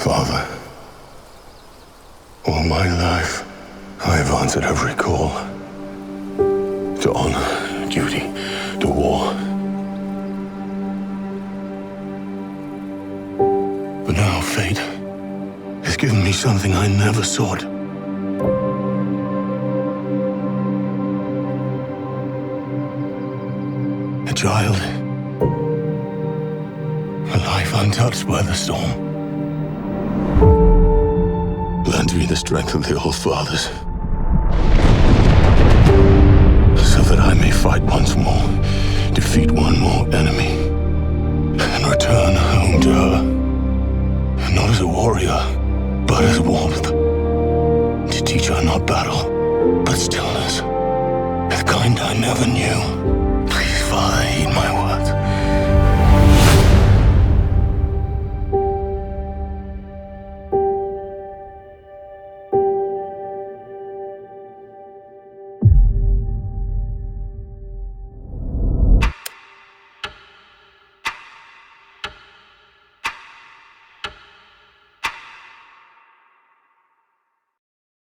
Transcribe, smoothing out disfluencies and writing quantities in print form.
Father, all my life, I have answered every call. To honor, duty, to war. But now fate has given me something I never sought. A child. A life untouched by the storm. Lend me the strength of the old fathers, so that I may fight once more, defeat one more enemy, and return home to her, not as a warrior,